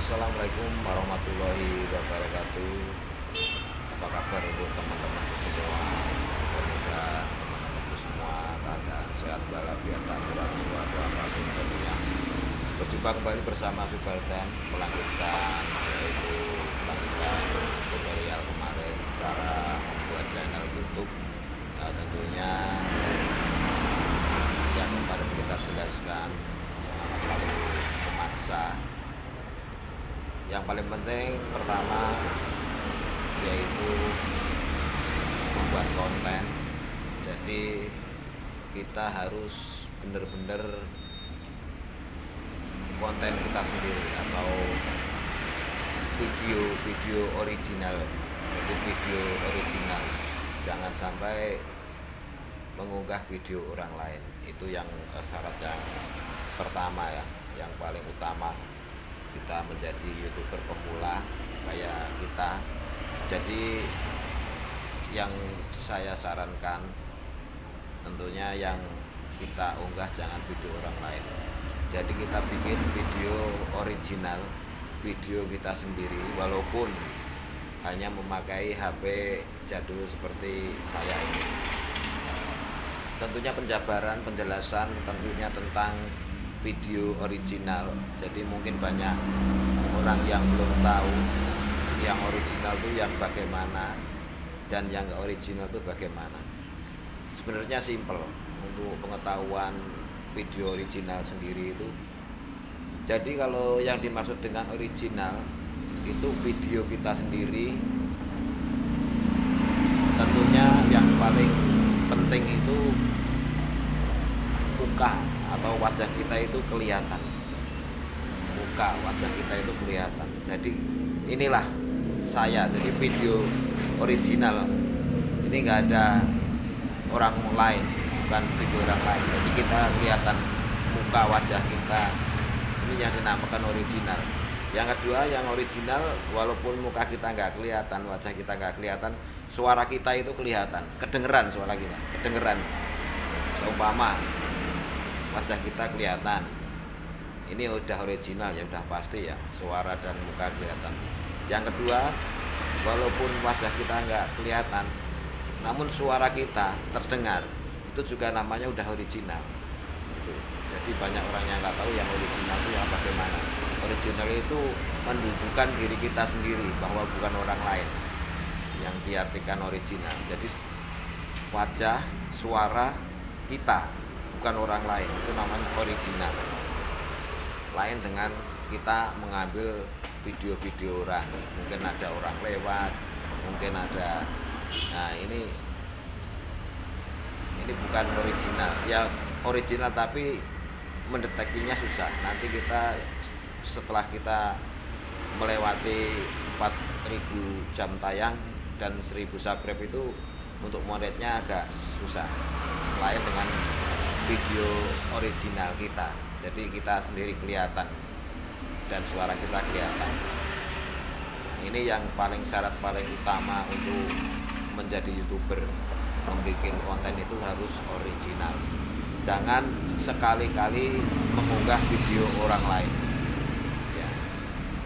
Assalamualaikum warahmatullahi wabarakatuh. Apa kabar untuk teman-teman semua? Semoga teman-teman semua keadaan sehat walafiat tak kurang suatu apapun tentunya. Berjumpa kembali bersama Fibaldan melanjutkan tutorial kemarin cara membuat channel YouTube. Nah, tentunya yang kemarin kita jelaskan jangan terlalu memaksa. Yang paling penting pertama yaitu membuat konten. Jadi kita harus benar-benar konten kita sendiri atau video original. Jadi video original, jangan sampai mengunggah video orang lain. Itu yang syarat yang pertama ya, yang paling utama kita menjadi YouTuber pemula kayak kita. Jadi yang saya sarankan tentunya yang kita unggah jangan video orang lain. Jadi kita bikin video original, video kita sendiri, walaupun hanya memakai HP jadul seperti saya ini. Tentunya penjabaran, penjelasan tentunya tentang video original. Jadi mungkin banyak orang yang belum tahu yang original itu yang bagaimana dan yang gak original itu bagaimana. Sebenarnya simple untuk pengetahuan video original sendiri itu. Jadi kalau yang dimaksud dengan original itu video kita sendiri. Tentunya yang paling penting itu muka atau wajah kita itu kelihatan. Muka wajah kita itu kelihatan. Jadi inilah saya, jadi video original. Ini enggak ada orang lain, bukan video orang lain. Jadi kita kelihatan muka wajah kita. Ini yang dinamakan original. Yang kedua, yang original walaupun muka kita nggak kelihatan, wajah kita nggak kelihatan, suara kita itu kelihatan, kedengeran suara kita, kedengeran. Seumpama wajah kita kelihatan, ini udah original ya, udah pasti ya, suara dan muka kelihatan. Yang kedua, walaupun wajah kita nggak kelihatan, namun suara kita terdengar, itu juga namanya udah original. Jadi banyak orang yang nggak tahu yang original itu yang bagaimana. Original itu menunjukkan diri kita sendiri, bahwa bukan orang lain yang diartikan original. Jadi wajah, suara kita, bukan orang lain, itu namanya original. Lain dengan kita mengambil video-video orang, mungkin ada orang lewat, mungkin ada, nah ini bukan original. Ya original tapi mendeteksinya susah. Nanti kita setelah kita melewati 4.000 jam tayang dan 1.000 subscribe itu untuk monetnya agak susah. Lain dengan video original kita. Jadi kita sendiri kelihatan dan suara kita kelihatan. Ini yang paling syarat paling utama untuk menjadi YouTuber, membuat konten itu harus original. Jangan sekali-kali mengunggah video orang lain. Ya,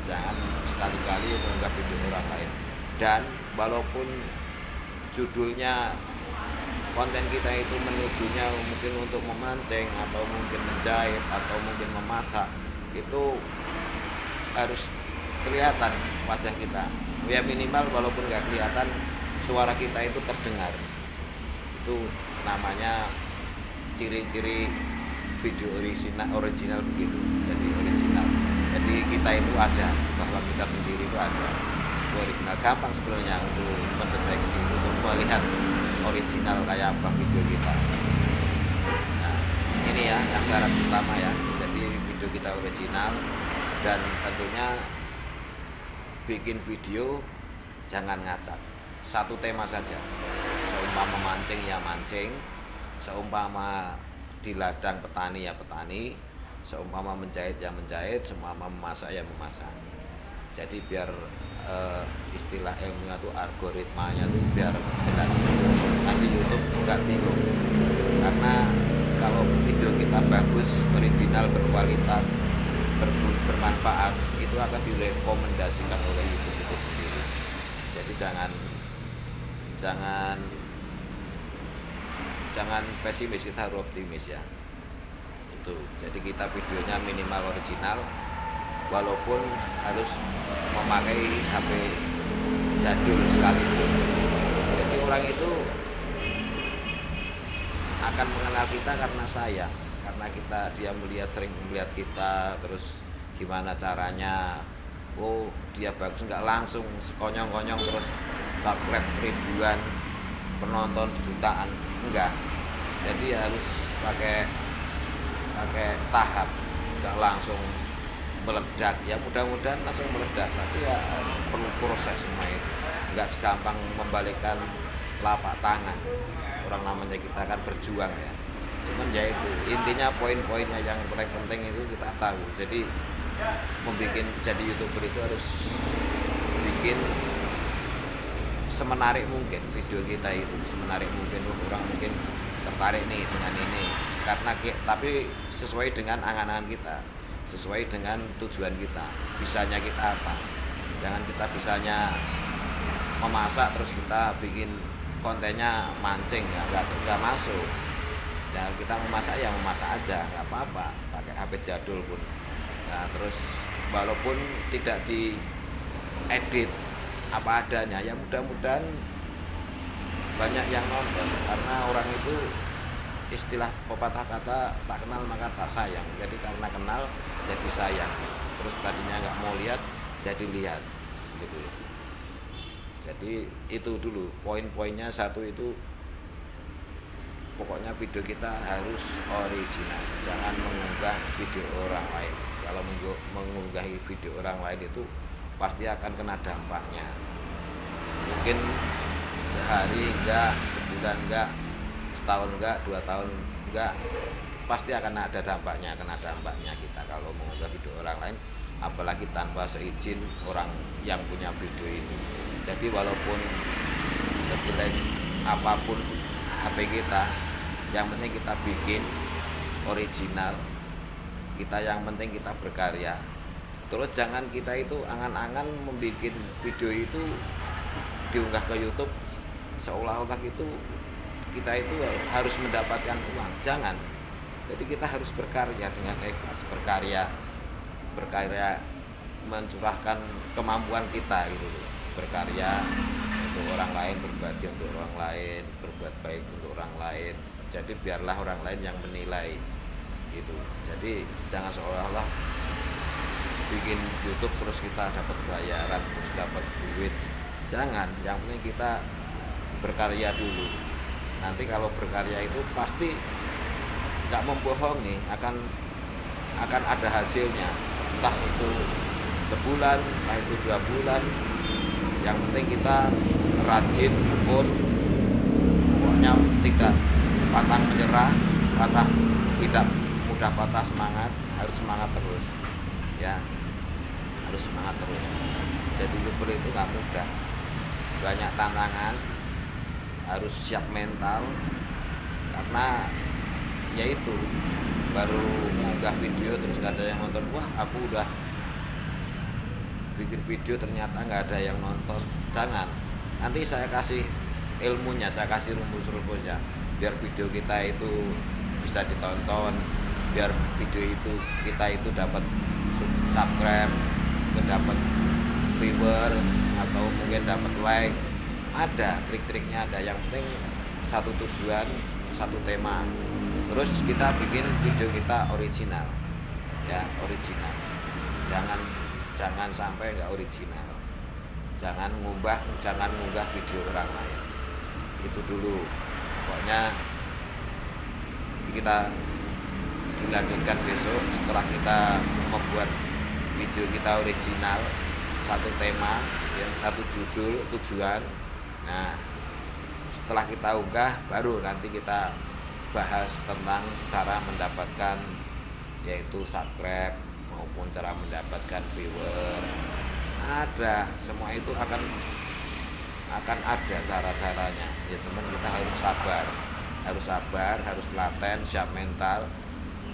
jangan sekali-kali mengunggah video orang lain. Dan walaupun judulnya konten kita itu menujunya mungkin untuk memancing atau mungkin menjahit atau mungkin memasak, itu harus kelihatan wajah kita. Ya minimal walaupun nggak kelihatan, suara kita itu terdengar. Itu namanya ciri-ciri video original begitu. Jadi original. Jadi kita itu ada, bahwa kita sendiri itu ada. Itu original. Gampang sebenarnya untuk mendeteksi, untuk melihat original kayak apa video kita. Nah, ini ya yang syarat utama ya. Jadi video kita original, dan tentunya bikin video jangan ngacak. Satu tema saja. Seumpama mancing ya mancing, seumpama di ladang petani ya petani, seumpama menjahit ya menjahit, seumpama memasak ya memasak. Jadi biar istilah ilmunya tuh algoritmanya tuh biar jelas. Nanti YouTube nggak bingung. Karena kalau video kita bagus, original, berkualitas, bermanfaat, itu itu akan direkomendasikan oleh YouTube itu sendiri. Jadi jangan jangan pesimis, kita harus optimis ya. Itu. Jadi kita videonya minimal original, walaupun harus memakai HP jadul sekalipun. Jadi orang itu akan mengenal kita karena sayang, karena dia sering melihat kita, terus gimana caranya, oh dia bagus, nggak langsung sekonyong-konyong terus subscribe ribuan, penonton jutaan, enggak. Jadi harus pakai tahap, nggak langsung meledak. Ya mudah-mudahan langsung meledak, tapi ya perlu proses semua itu, nggak segampang membalikkan telapak tangan. Orang namanya kita kan berjuang ya, cuman ya itu intinya, poin-poinnya yang paling penting itu kita tahu. Jadi jadi YouTuber itu harus bikin semenarik mungkin video kita itu, semenarik mungkin, orang mungkin tertarik nih dengan ini, karena tapi sesuai dengan angan-angan kita, sesuai dengan tujuan kita, bisanya kita apa. Jangan kita bisanya memasak terus kita bikin kontennya mancing, ya nggak masuk. Ya kita memasak ya memasak aja, nggak apa-apa, pakai HP jadul pun. Nah, terus walaupun tidak diedit apa adanya, ya mudah-mudahan banyak yang nonton, karena orang itu istilah pepatah kata, tak kenal maka tak sayang. Jadi karena kenal jadi sayang, terus tadinya nggak mau lihat jadi lihat gitu. Jadi itu dulu poin-poinnya. Satu itu pokoknya video kita harus original, jangan mengunggah video orang lain. Kalau mengunggahi video orang lain itu pasti akan kena dampaknya. Mungkin sehari enggak, sebulan enggak, setahun enggak, 2 tahun enggak, pasti akan ada dampaknya, kena dampaknya kita kalau mengunggah video orang lain, apalagi tanpa seizin orang yang punya video itu. Jadi walaupun sejelek apapun HP kita, yang penting kita bikin original, kita yang penting kita berkarya. Terus jangan kita itu angan-angan membuat video itu diunggah ke YouTube seolah-olah itu kita itu harus mendapatkan uang. Jangan. Jadi kita harus berkarya dengan ikhlas, berkarya mencurahkan kemampuan kita gitu, berkarya untuk orang lain, berbagi untuk orang lain, berbuat baik untuk orang lain. Jadi biarlah orang lain yang menilai gitu. Jadi jangan seolah-olah bikin YouTube terus kita dapat bayaran, terus dapat duit. Jangan, yang penting kita berkarya dulu. Nanti kalau berkarya itu pasti nggak membohongi, akan ada hasilnya. Entah itu sebulan, entah itu 2 bulan. Yang penting kita rajin, tekun, pokoknya tidak pantang menyerah, tidak mudah patah semangat, harus semangat terus ya, harus semangat terus. Jadi YouTuber itu nggak mudah, banyak tantangan, harus siap mental, karena yaitu baru mengunggah video terus nggak ada yang nonton, wah aku udah bikin video ternyata nggak ada yang nonton. Jangan, nanti saya kasih ilmunya, saya kasih rumus-rumusnya biar video kita itu bisa ditonton, biar video itu kita itu dapat subscribe, dapat viewer, atau mungkin dapat like. Ada trik-triknya, ada. Yang penting satu tujuan, satu tema. Terus kita bikin video kita original ya, original. Jangan sampai nggak original. Jangan ngunggah video orang lain. Itu dulu. Pokoknya kita dilanjutkan besok setelah kita membuat video kita original, satu tema, yang satu judul, tujuan. Nah, setelah kita unggah baru nanti kita bahas tentang cara mendapatkan yaitu subscribe maupun cara mendapatkan viewer. Ada, semua itu akan ada cara-caranya. Ya cuman kita harus sabar, harus telaten, siap mental.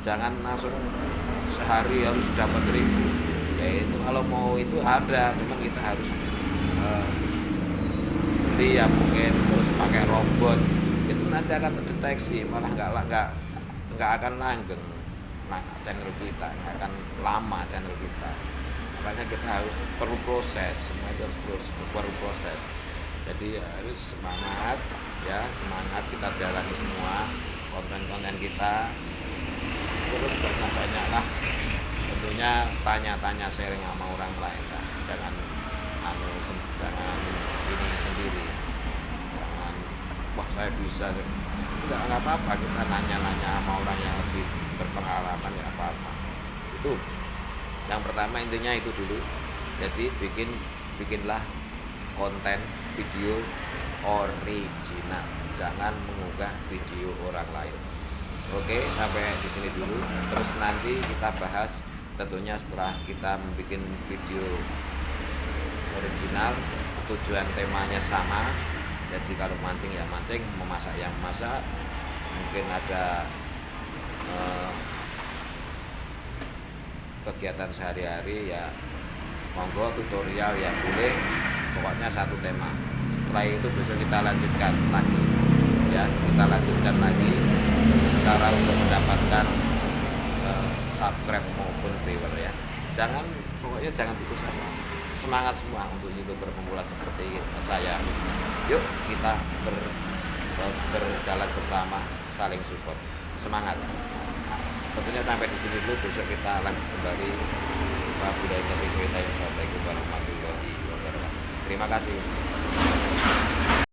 Jangan langsung sehari harus dapat 1000. Ya itu kalau mau itu ada, memang kita harus beli ya mungkin, terus pakai robot itu nanti akan terdeteksi, malah nggak akan langgeng. Nah, channel kita nggak akan lama, channel kita. Makanya kita harus perlu proses, semua itu perlu proses. Jadi harus semangat ya, semangat kita jalani semua konten-konten kita, terus banyak-banyaklah tentunya tanya-tanya, sharing sama orang lain lah. Jangan jangan ini sendiri, jangan wah saya bisa, nggak apa-apa, kita nanya-nanya sama orang yang lebih berpengalaman ya apa-apa. Itu yang pertama, intinya itu dulu. Jadi bikinlah konten video original, jangan mengunggah video orang lain. Oke, sampai di sini dulu. Terus nanti kita bahas tentunya setelah kita membuat video original, tujuan temanya sama. Jadi kalau mancing ya mancing, memasak yang masak, mungkin ada kegiatan sehari-hari ya monggo, tutorial ya boleh, pokoknya satu tema. Setelah itu besok kita lanjutkan lagi ya, kita lanjutkan lagi cara untuk mendapatkan subscribe maupun viewer ya. Pokoknya jangan putus asa, semangat semua untuk YouTuber pemula seperti saya. Yuk kita berjalan bersama, saling support, semangat. Tentunya sampai di sini dulu, besok kita lanjut kembali. Wabillahi taufiq wal hidayah. Assalamualaikum warahmatullahi wabarakatuh. Terima kasih.